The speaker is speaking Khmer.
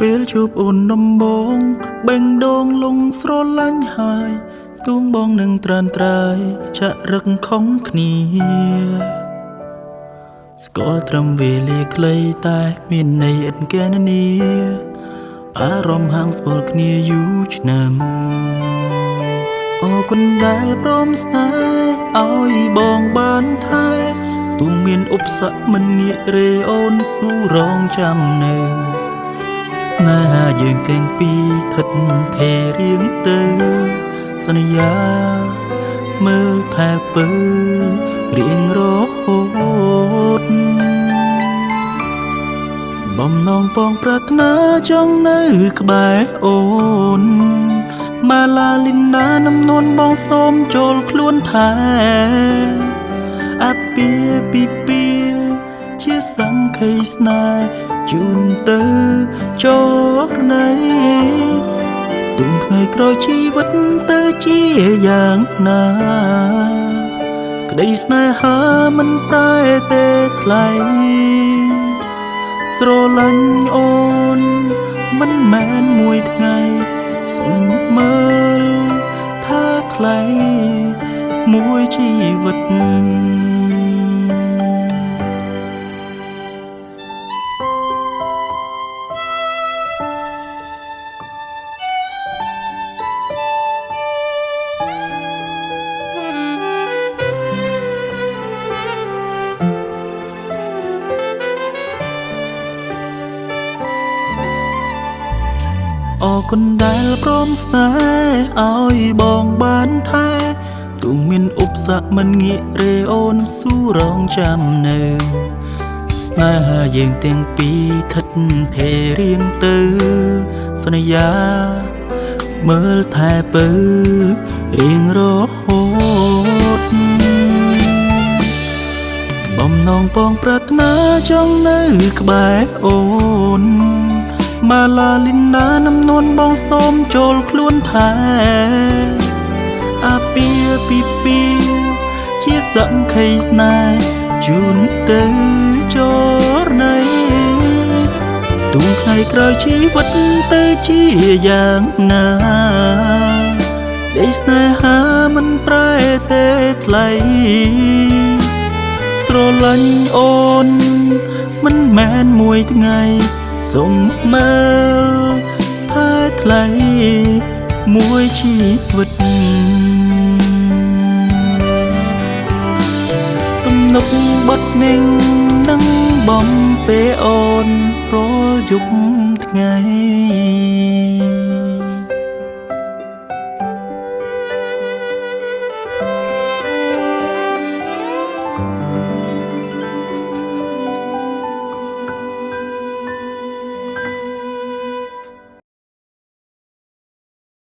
ពេលជួបអូនដំបងបេងដូងលងស្រឡាញ់ហើយទួងបងនឹងត្រានត្រើយចាក់រឹកខំគ្នាស្គាល់ត្រឹមវេលាខ្លីតែមានន័យឥតកែននីអារម្មណ៍ហាងស្គាល់គ្នាយូរឆ្នាំអរគុណដែលព្រមស្នេហ៍ឲ្យបងបានថែទួងមានឧបសគ្គមិនងាករេអូនស៊ូរងចាំនៅស្នេហាយើងទាំងពីរថិតថេររៀងទៅសន្យាមើលថែពើរៀងរហូតបំណងពងប្រាថ្នាចង់នៅក្បែរអូនម៉ាឡាលីនណានំនួនបងសូមចូលខ្លួនថែអាពាពីពីជាសង្ខេស្នេហ៍ជូនទៅចរណៃទុំថ្ងៃក្រោយជីវិតទៅជាយ៉ាងណាក្តីស្នេហាមិនប្រែទេថ្លៃស្រឡាញ់អូនមិនមែនមួយថ្ងៃសុំមើលថាថ្លៃមួយជីវិតអរគុណដែលព្រមស្នេហ៍ឲ្យបងបានថែទូមានឧបសគ្គមិនងាករេអូនស៊ូរងចាំនៅស្នេហាយើងទាំងពីរថិតថេររៀងទៅសន្យាមើលថែពើរៀងរហូតបំណងពងប្រាថ្នាចង់នៅក្បែរអូនម៉ាឡាលីនណានំនួនបងសូមចូលខ្លួនថែអាពាពីពីជាសង្ខេស្នេហ៍ជូនទៅចរណៃទុំថ្ងៃក្រោយជីវិតទៅជាយ៉ាងណាដេកស្នេហាមិនប្រែទេថ្លៃស្រឡាញ់អូនមិនមែនមួយថ្ងៃសុំមើលផែថ្លៃមួយជីវិតទំនុកបត់នឹងនឹងបំពេអូនរាល់យប់ថ្ងៃ